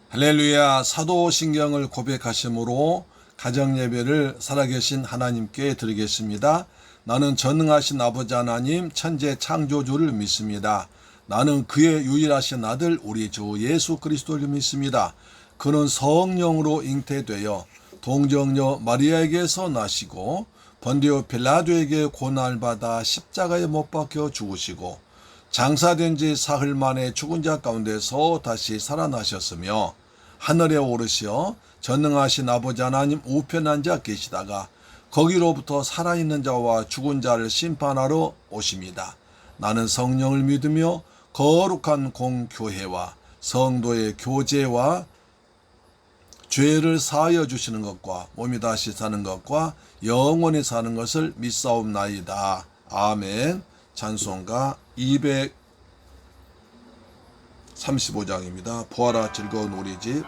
할렐루야. 사도신경을 고백하심으로 가정예배를 살아계신 하나님께 드리겠습니다. 나는 전능하신 아버지 하나님 천재 창조주를 믿습니다. 나는 그의 유일하신 아들 우리 주 예수 그리스도를 믿습니다. 그는 성령으로 잉태되어 동정녀 마리아에게서 나시고 본디오 빌라도에게 고난받아 십자가에 못 박혀 죽으시고 장사된 지 사흘 만에 죽은 자 가운데서 다시 살아나셨으며 하늘에 오르시어 전능하신 아버지 하나님 우편에 앉아 계시다가 거기로부터 살아있는 자와 죽은 자를 심판하러 오십니다. 나는 성령을 믿으며 거룩한 공교회와 성도의 교제와 죄를 사하여 주시는 것과 몸이 다시 사는 것과 영원히 사는 것을 믿사옵나이다. 아멘. 찬송가 235장입니다. 보아라 즐거운 우리 집.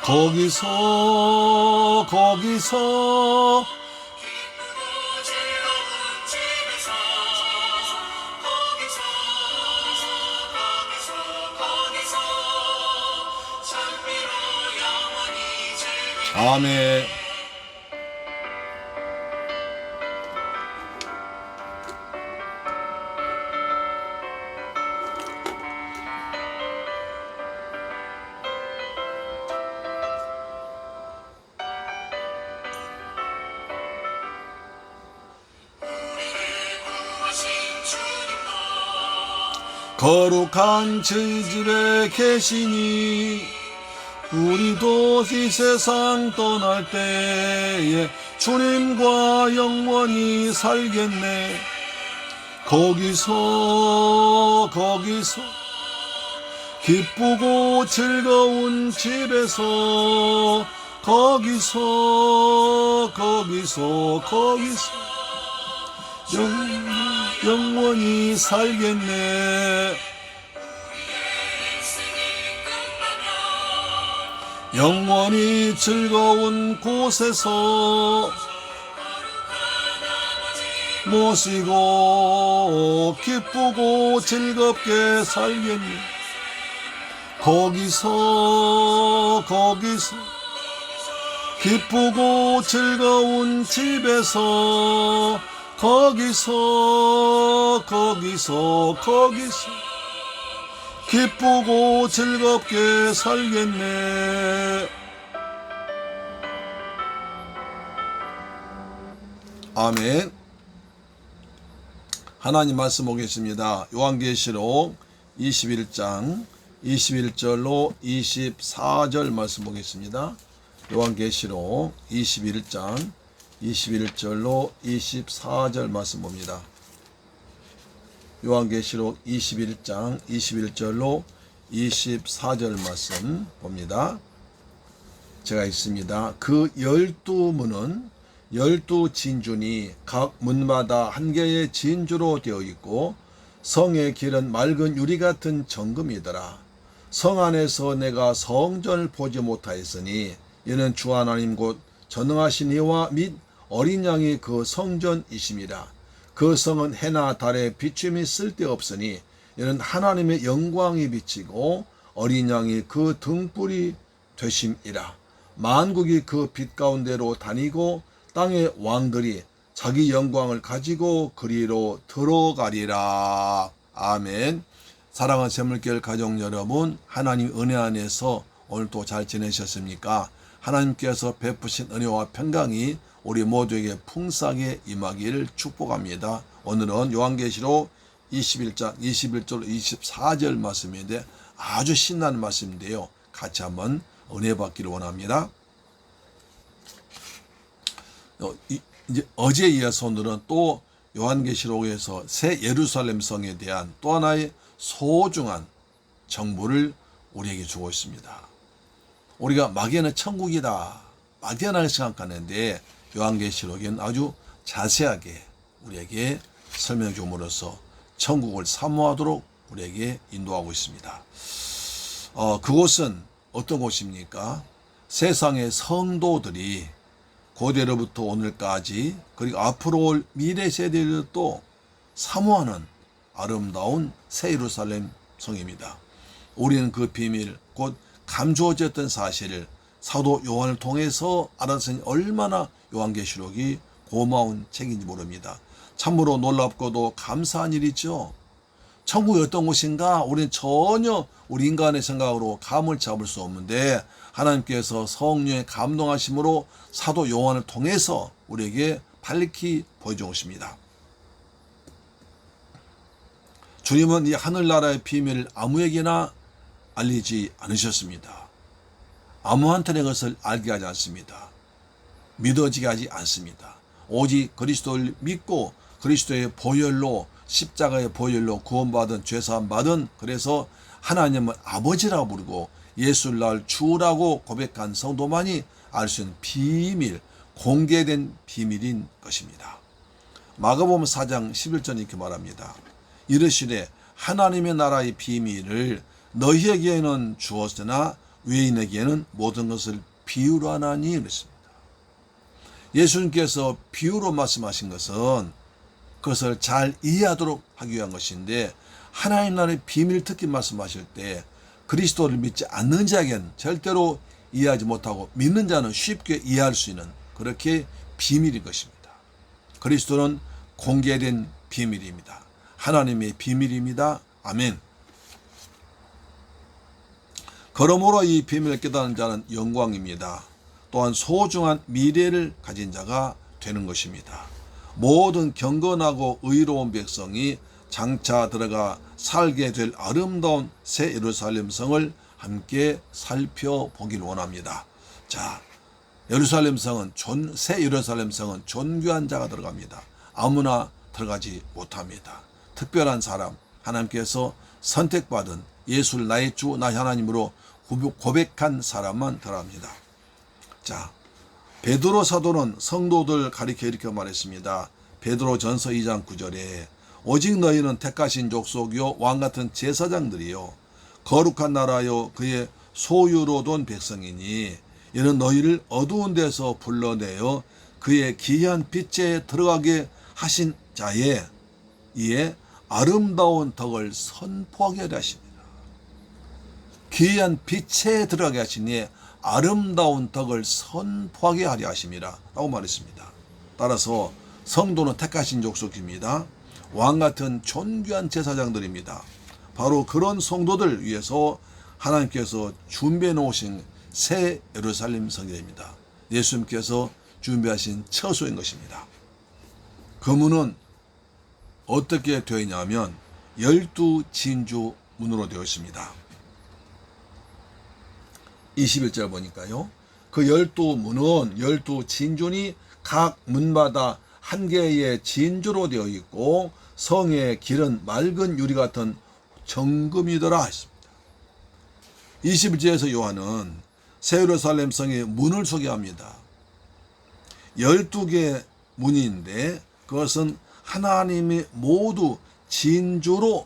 거기서 아멘. 거룩한 지집에 계시니 우리도 이 세상 떠날 때에 주님과 영원히 살겠네. 거기서 기쁘고 즐거운 집에서 거기서 영원히 살겠네. 영원히 즐거운 곳에서 모시고 기쁘고 즐겁게 살겠네. 거기서 기쁘고 즐거운 집에서 거기서 기쁘고 즐겁게 살겠네. 아멘. 하나님 말씀 보겠습니다. 요한계시록 21장 21절로 24절 말씀 보겠습니다. 요한계시록 21장 21절로 24절 말씀 봅니다. 요한계시록 21장 21절로 24절 말씀 봅니다. 제가 있습니다. 그 12문은 12진주니 각 문마다 한 개의 진주로 되어 있고 성의 길은 맑은 유리 같은 정금이더라. 성 안에서 내가 성전을 보지 못하였으니 이는 주 하나님 곧 전능하신 이와 및 어린 양이 그 성전이심이라. 그 성은 해나 달에 비춤이 쓸데없으니 이는 하나님의 영광이 비치고 어린 양이 그 등불이 되심이라. 만국이 그 빛 가운데로 다니고 땅의 왕들이 자기 영광을 가지고 그리로 들어가리라. 아멘. 사랑하는 샘물교회 가족 여러분, 하나님 은혜 안에서 오늘도 잘 지내셨습니까? 하나님께서 베푸신 은혜와 평강이 우리 모두에게 풍성하게 임하기를 축복합니다. 오늘은 요한계시록 21장 21절 24절 말씀인데 아주 신나는 말씀인데요. 같이 한번 은혜 받기를 원합니다. 이제 어제 이어서 오늘은 또 요한계시록에서 새 예루살렘 성에 대한 또 하나의 소중한 정보를 우리에게 주고 있습니다. 우리가 막연한 천국이다, 막연하게 생각하는데 요한계시록에는 아주 자세하게 우리에게 설명해 줌으로써 천국을 사모하도록 우리에게 인도하고 있습니다. 그곳은 어떤 곳입니까? 세상의 성도들이 고대로부터 오늘까지 그리고 앞으로 올 미래 세대들도 사모하는 아름다운 새 예루살렘 성입니다. 우리는 그 비밀, 곧 감추어졌던 사실을 사도 요한을 통해서 알았으니 얼마나 요한계시록이 고마운 책인지 모릅니다. 참으로 놀랍고도 감사한 일이죠. 천국이 어떤 곳인가 우리는 전혀 우리 인간의 생각으로 감을 잡을 수 없는데 하나님께서 성령의 감동하심으로 사도 요한을 통해서 우리에게 밝히 보여준 것입니다. 주님은 이 하늘나라의 비밀을 아무에게나 알리지 않으셨습니다. 아무한테나 그것을 알게 하지 않습니다. 믿어지게 하지 않습니다. 오직 그리스도를 믿고 그리스도의 보혈로 십자가의 보혈로 구원받은 죄사함 받은 그래서 하나님을 아버지라고 부르고 예수를 날 주라고 고백한 성도만이 알 수 있는 비밀, 공개된 비밀인 것입니다. 마가복음 4장 11절 이렇게 말합니다. 이르시되 하나님의 나라의 비밀을 너희에게는 주었으나 외인에게는 모든 것을 비유로 하나니 그랬습니다. 예수님께서 비유로 말씀하신 것은 그것을 잘 이해하도록 하기 위한 것인데 하나님 나라의 비밀 특히 말씀하실 때 그리스도를 믿지 않는 자에게는 절대로 이해하지 못하고 믿는 자는 쉽게 이해할 수 있는 그렇게 비밀인 것입니다. 그리스도는 공개된 비밀입니다. 하나님의 비밀입니다. 아멘. 그러므로 이 비밀을 깨닫는 자는 영광입니다. 또한 소중한 미래를 가진 자가 되는 것입니다. 모든 경건하고 의로운 백성이 장차 들어가 살게 될 아름다운 새 예루살렘 성을 함께 살펴보길 원합니다. 자, 예루살렘 성은 새 예루살렘 성은 존귀한 자가 들어갑니다. 아무나 들어가지 못합니다. 특별한 사람, 하나님께서 선택받은 예수를 나의 주, 나의 하나님으로 고백한 사람만 들어갑니다. 자, 베드로 사도는 성도들 가리켜 이렇게 말했습니다. 베드로 전서 2장 9절에 오직 너희는 택하신 족속이요 왕같은 제사장들이요 거룩한 나라요 그의 소유로 돈 백성이니 이는 너희를 어두운 데서 불러내어 그의 기이한 빛에 들어가게 하신 자의 이에 아름다운 덕을 선포하게 하려 하십니다. 기이한 빛에 들어가게 하시니 아름다운 덕을 선포하게 하려 하심이라 라고 말했습니다. 따라서 성도는 택하신 족속입니다. 왕같은 존귀한 제사장들입니다. 바로 그런 성도들 위해서 하나님께서 준비해 놓으신 새 예루살렘 성전입니다. 예수님께서 준비하신 처소인 것입니다. 그 문은 어떻게 되어 있냐면 12진주 문으로 되어 있습니다. 21절 보니까요. 그 12문은 12진주니 각 문마다 한 개의 진주로 되어 있고 성의 길은 맑은 유리 같은 정금이더라 했습니다. 21절에서 요한은 새 예루살렘 성의 문을 소개합니다. 12개 문인데 그것은 하나님이 모두 진주로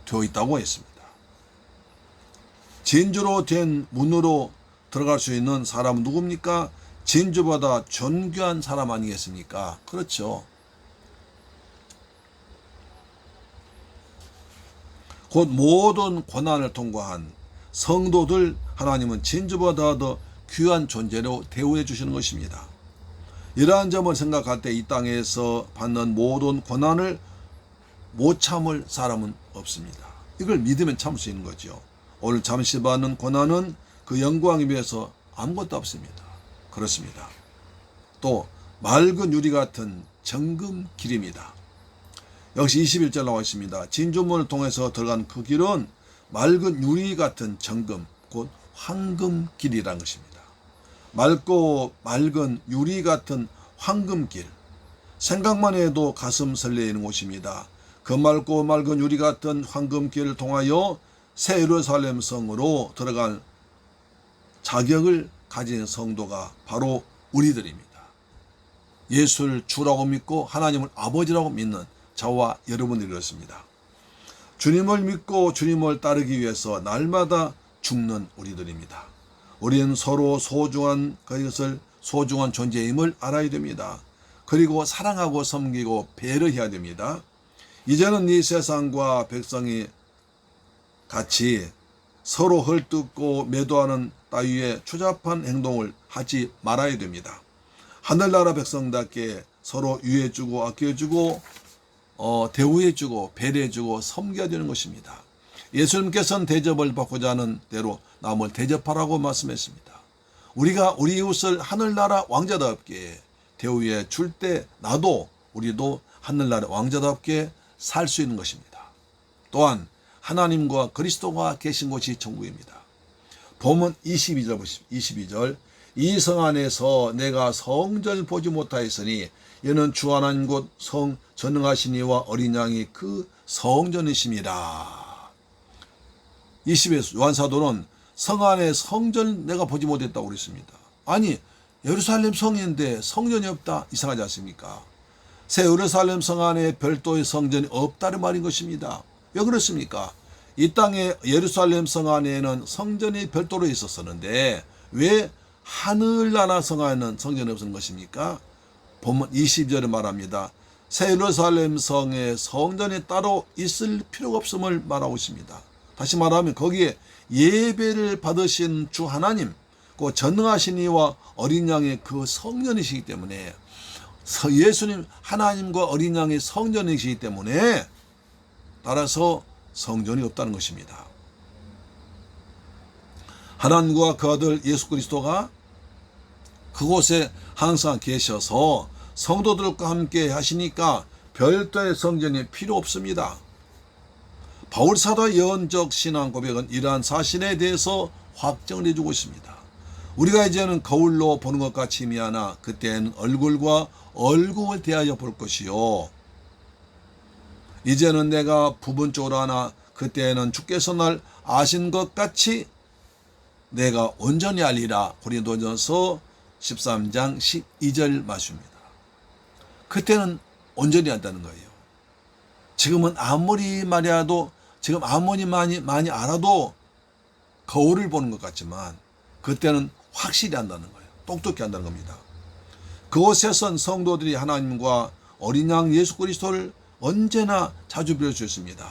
되어 있다고 했습니다. 진주로 된 문으로 들어갈 수 있는 사람은 누굽니까? 진주보다 존귀한 사람 아니겠습니까? 그렇죠. 곧 모든 고난을 통과한 성도들 하나님은 진주보다 더 귀한 존재로 대우해 주시는 것입니다. 이러한 점을 생각할 때 이 땅에서 받는 모든 고난을 못 참을 사람은 없습니다. 이걸 믿으면 참을 수 있는 거죠. 오늘 잠시 받는 고난은 그 영광에 비해서 아무것도 없습니다. 그렇습니다. 또 맑은 유리 같은 정금 길입니다. 역시 21절 나와 있습니다. 진주문을 통해서 들어간 그 길은 맑은 유리 같은 정금, 곧 황금길이라는 것입니다. 맑고 맑은 유리 같은 황금길. 생각만 해도 가슴 설레이는 곳입니다. 그 맑고 맑은 유리 같은 황금길을 통하여 새 예루살렘 성으로 들어갈 자격을 가진 성도가 바로 우리들입니다. 예수를 주라고 믿고 하나님을 아버지라고 믿는 저와 여러분들이 그렇습니다. 주님을 믿고 주님을 따르기 위해서 날마다 죽는 우리들입니다. 우리는 서로 소중한 것을 소중한 존재임을 알아야 됩니다. 그리고 사랑하고 섬기고 배려해야 됩니다. 이제는 이 세상과 백성이 같이 서로 헐뜯고 매도하는 따위의 추잡한 행동을 하지 말아야 됩니다. 하늘나라 백성답게 서로 유해주고 아껴주고 대우해주고 배려해주고 섬겨야 되는 것입니다. 예수님께서는 대접을 받고자 하는 대로 남을 대접하라고 말씀했습니다. 우리가 우리 이웃을 하늘나라 왕자답게 대우해 줄 때 나도 우리도 하늘나라 왕자답게 살 수 있는 것입니다. 또한 하나님과 그리스도가 계신 곳이 천국입니다. 본문 22절 보십시오. 22절 이 성 안에서 내가 성전을 보지 못하였으니 이는 주 하나님 곧 성 전능하신 이와 어린 양이 그 성전이심이라. 20에 요한사도는 성 안에 성전을 내가 보지 못했다고 그랬습니다. 아니 예루살렘 성인데 성전이 없다, 이상하지 않습니까? 새 예루살렘 성 안에 별도의 성전이 없다는 말인 것입니다. 왜 그렇습니까? 이 땅의 예루살렘 성 안에는 성전이 별도로 있었었는데 왜 하늘나라 성 안에는 성전이 없는 것입니까? 본문 20절에 말합니다. 새 예루살렘 성에 성전이 따로 있을 필요가 없음을 말하고 있습니다. 다시 말하면 거기에 예배를 받으신 주 하나님, 그 전능하신 이와 어린 양의 그 성전이시기 때문에 예수님 하나님과 어린 양의 성전이시기 때문에 따라서 성전이 없다는 것입니다. 하나님과 그 아들 예수 그리스도가 그곳에 항상 계셔서 성도들과 함께 하시니까 별도의 성전이 필요 없습니다. 바울 사도의 예언적 신앙 고백은 이러한 사실에 대해서 확정을 해주고 있습니다. 우리가 이제는 거울로 보는 것 같이 미하나 그때는 얼굴과 얼굴을 대하여 볼 것이요. 이제는 내가 부분적으로 하나 그때는 주께서 날 아신 것 같이 내가 온전히 알리라. 고린도전서 13장 12절 말씀입니다. 그때는 온전히 한다는 거예요. 지금은 아무리 말이라도 지금 아무리 많이 알아도 거울을 보는 것 같지만 그때는 확실히 한다는 거예요. 똑똑히 한다는 겁니다. 그곳에선 성도들이 하나님과 어린 양 예수 그리스도를 언제나 자주 뵐 수 있습니다.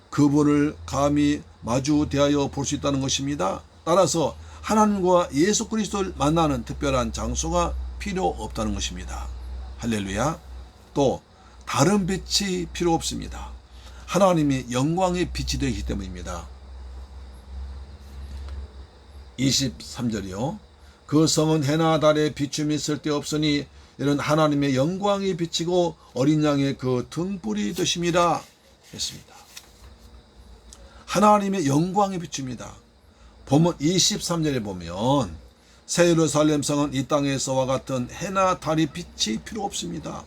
그분을 감히 마주 대하여 볼 수 있다는 것입니다. 따라서 하나님과 예수 그리스도를 만나는 특별한 장소가 필요 없다는 것입니다. 할렐루야. 또 다른 빛이 필요 없습니다. 하나님이 영광의 빛이 되기 때문입니다. 23절이요. 그 성은 해나 달에 비춤이 쓸데없으니 이는 하나님의 영광이 비치고 어린 양의 그 등불이 되심이라 했습니다. 하나님의 영광이 비춥니다. 본문 23절에 보면 새 예루살렘 성은 이 땅에서와 같은 해나 달이 빛이 필요 없습니다.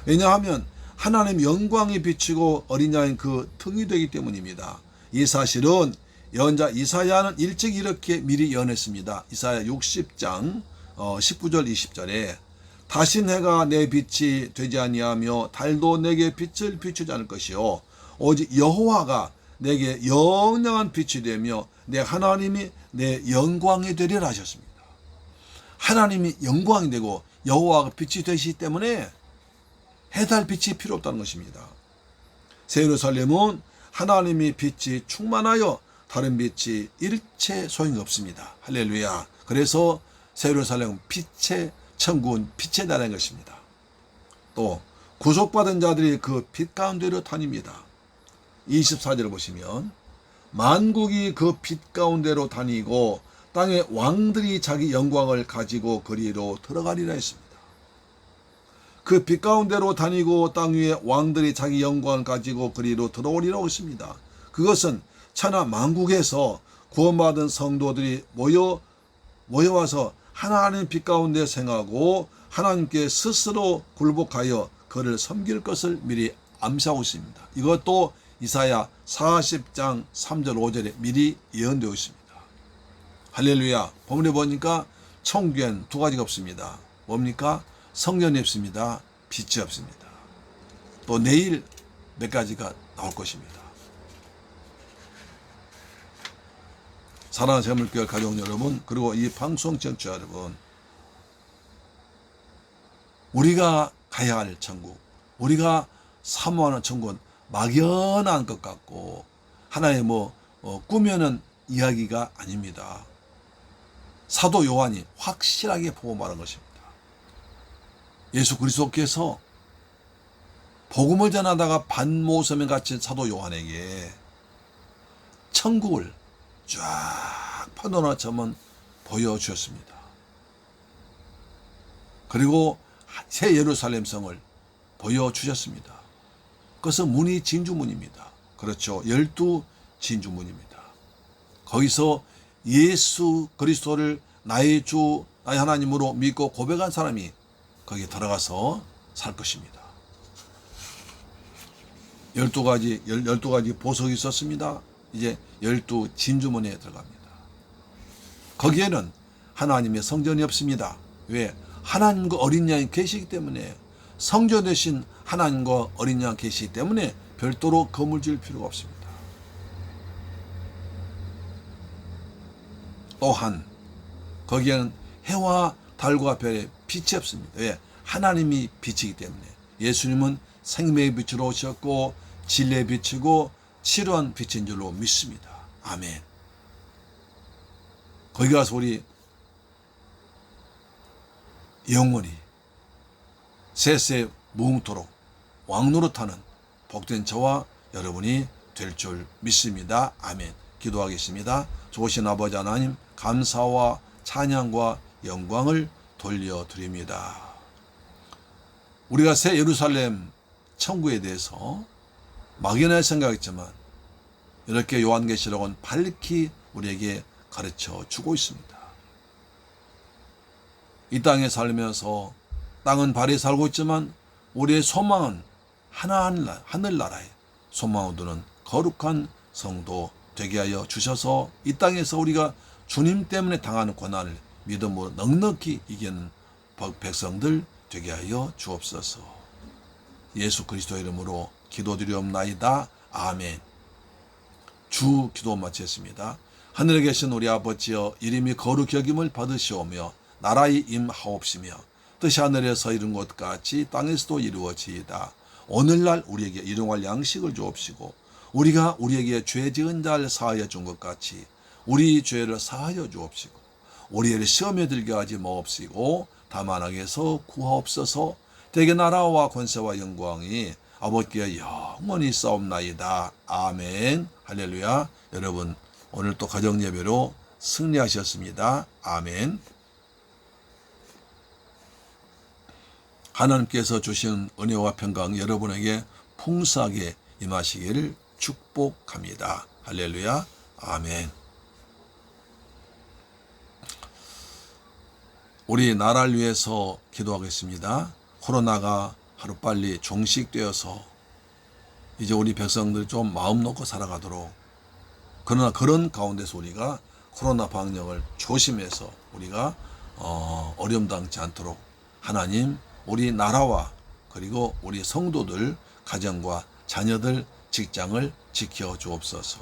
왜냐하면 하나님 영광이 비치고 어린 양의 그 등이 되기 때문입니다. 이 사실은 예언자 이사야는 일찍 이렇게 미리 예언했습니다. 이사야 60장 19절 20절에 다신 해가 내 빛이 되지 아니하며 달도 내게 빛을 비추지 않을 것이요 오직 여호와가 내게 영영한 빛이 되며 내 하나님이 내 영광이 되리라 하셨습니다. 하나님이 영광이 되고 여호와가 빛이 되시기 때문에 해달 빛이 필요 없다는 것입니다. 새 예루살렘은 하나님이 빛이 충만하여 다른 빛이 일체 소용이 없습니다. 할렐루야. 그래서 새 예루살렘은 빛의 천국은 빛의 나라인 것입니다. 또 구속받은 자들이 그 빛 가운데로 다닙니다. 24절 보시면 만국이 그 빛 가운데로 다니고 땅의 왕들이 자기 영광을 가지고 그리로 들어가리라 했습니다. 그 빛 가운데로 다니고 땅 위에 왕들이 자기 영광을 가지고 그리로 들어오리라고 했습니다. 그것은 천하 만국에서 구원받은 성도들이 모여와서 하나님 빛 가운데 생하고 하나님께 스스로 굴복하여 그를 섬길 것을 미리 암시하고 있습니다. 이것도 이사야 40장 3절 5절에 미리 예언되어 있습니다. 할렐루야. 본문에 보니까 천국엔 두 가지가 없습니다. 뭡니까? 성전이 없습니다. 빛이 없습니다. 또 내일 몇 가지가 나올 것입니다. 사랑하는 재물교회 가족 여러분, 그리고 이 방송 청취자 여러분, 우리가 가야 할 천국, 우리가 사모하는 천국은 막연한 것 같고 하나의 꾸며는 이야기가 아닙니다. 사도 요한이 확실하게 보고 말한 것입니다. 예수 그리스도께서 복음을 전하다가 반모섬에 갇힌 사도 요한에게 천국을 쫙 파노라처럼 보여주셨습니다. 그리고 새 예루살렘 성을 보여주셨습니다. 그것은 문이 진주문입니다. 그렇죠. 12 진주문입니다. 거기서 예수 그리스도를 나의 주, 나의 하나님으로 믿고 고백한 사람이 거기에 들어가서 살 것입니다. 12가지 보석이 있었습니다. 이제 12 진주문에 들어갑니다. 거기에는 하나님의 성전이 없습니다. 왜? 하나님과 어린 양이 계시기 때문에, 성전 대신 하나님과 어린 양이 계시기 때문에 별도로 건물 지을 필요가 없습니다. 또한 거기에는 해와 달과 별의 빛이 없습니다. 왜? 하나님이 빛이기 때문에. 예수님은 생명의 빛으로 오셨고 진리의 빛이고 치료한 빛인 줄로 믿습니다. 아멘. 거기 가서 우리 영원히 세세 무궁토록 왕노릇하는 복된 저와 여러분이 될 줄 믿습니다. 아멘. 기도하겠습니다. 좋으신 아버지 하나님, 감사와 찬양과 영광을 돌려드립니다. 우리가 새 예루살렘 천국에 대해서 막연하게 생각했지만 이렇게 요한계시록은 밝히 우리에게 가르쳐 주고 있습니다. 이 땅에 살면서 땅은 발에 살고 있지만 우리의 소망은 하늘나라에 소망을 두는 거룩한 성도 되게 하여 주셔서 이 땅에서 우리가 주님 때문에 당하는 고난을 믿음으로 넉넉히 이기는 백성들 되게 하여 주옵소서. 예수 그리스도 이름으로 기도드리옵나이다. 아멘. 주 기도 마치겠습니다. 하늘에 계신 우리 아버지여, 이름이 거룩히 여김을 받으시오며 나라의 임하옵시며 뜻이 하늘에서 이룬 것 같이 땅에서도 이루어지이다. 오늘날 우리에게 일용할 양식을 주옵시고 우리가 우리에게 죄 지은 자를 사하여 준 것 같이 우리 죄를 사하여 주옵시고 우리를 시험에 들게 하지 마옵시고 다만 악에서 구하옵소서. 대개 나라와 권세와 영광이 아버지께 영원히 싸움나이다. 아멘. 할렐루야. 여러분 오늘 또 가정 예배로 승리하셨습니다. 아멘. 하나님께서 주신 은혜와 평강 여러분에게 풍성하게 임하시기를 축복합니다. 할렐루야. 아멘. 우리 나라를 위해서 기도하겠습니다. 코로나가 하루빨리 종식되어서 이제 우리 백성들 좀 마음 놓고 살아가도록, 그러나 그런 가운데서 우리가 코로나 방역을 조심해서 우리가 어려움 당치 않도록 하나님 우리 나라와 그리고 우리 성도들 가정과 자녀들 직장을 지켜 주옵소서.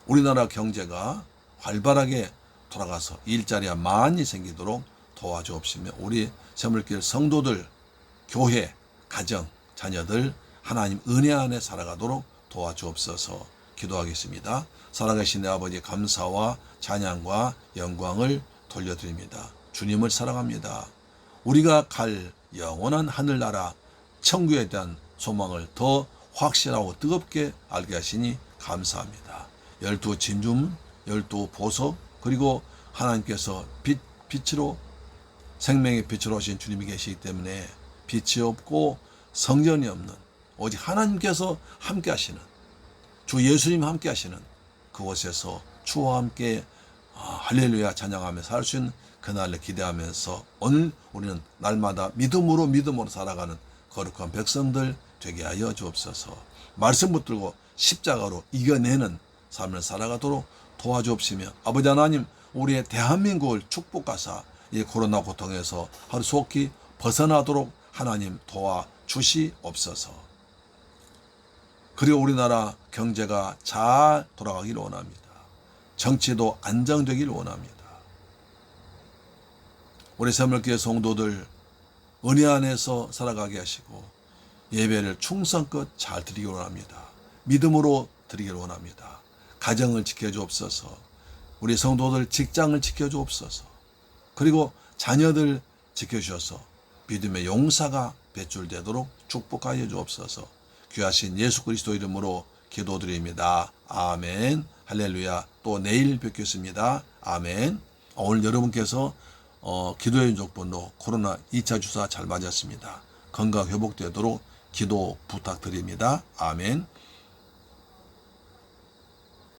우리나라 경제가 활발하게 돌아가서 일자리가 많이 생기도록 도와주옵시며 우리 새물길 성도들, 교회, 가정, 자녀들 하나님 은혜 안에 살아가도록 도와주옵소서. 기도하겠습니다. 살아계신 내 아버지 감사와 찬양과 영광을 돌려드립니다. 주님을 사랑합니다. 우리가 갈 영원한 하늘나라 천국에 대한 소망을 더 확실하고 뜨겁게 알게 하시니 감사합니다. 12 진주문, 12 보석, 그리고 하나님께서 빛으로 생명의 빛으로 오신 주님이 계시기 때문에 빛이 없고 성전이 없는 오직 하나님께서 함께 하시는 주 예수님 함께 하시는 그곳에서 주와 함께 할렐루야 찬양하며 살 수 있는 그날을 기대하면서 오늘 우리는 날마다 믿음으로 살아가는 거룩한 백성들 되게 하여 주옵소서. 말씀 붙들고 십자가로 이겨내는 삶을 살아가도록 도와주옵시며 아버지 하나님 우리의 대한민국을 축복하사 이 코로나 고통에서 하루속히 벗어나도록 하나님 도와주시옵소서. 그리고 우리나라 경제가 잘 돌아가기를 원합니다. 정치도 안정되기를 원합니다. 우리 새물교회 성도들 은혜 안에서 살아가게 하시고 예배를 충성껏 잘 드리기 원합니다. 믿음으로 드리기를 원합니다. 가정을 지켜주옵소서. 우리 성도들 직장을 지켜주옵소서. 그리고 자녀들 지켜주셔서 믿음의 용사가 배출되도록 축복하여 주옵소서. 귀하신 예수 그리스도 이름으로 기도드립니다. 아멘. 할렐루야. 또 내일 뵙겠습니다. 아멘. 오늘 여러분께서 기도의 민족번호 코로나 2차 주사 잘 맞았습니다. 건강 회복되도록 기도 부탁드립니다. 아멘.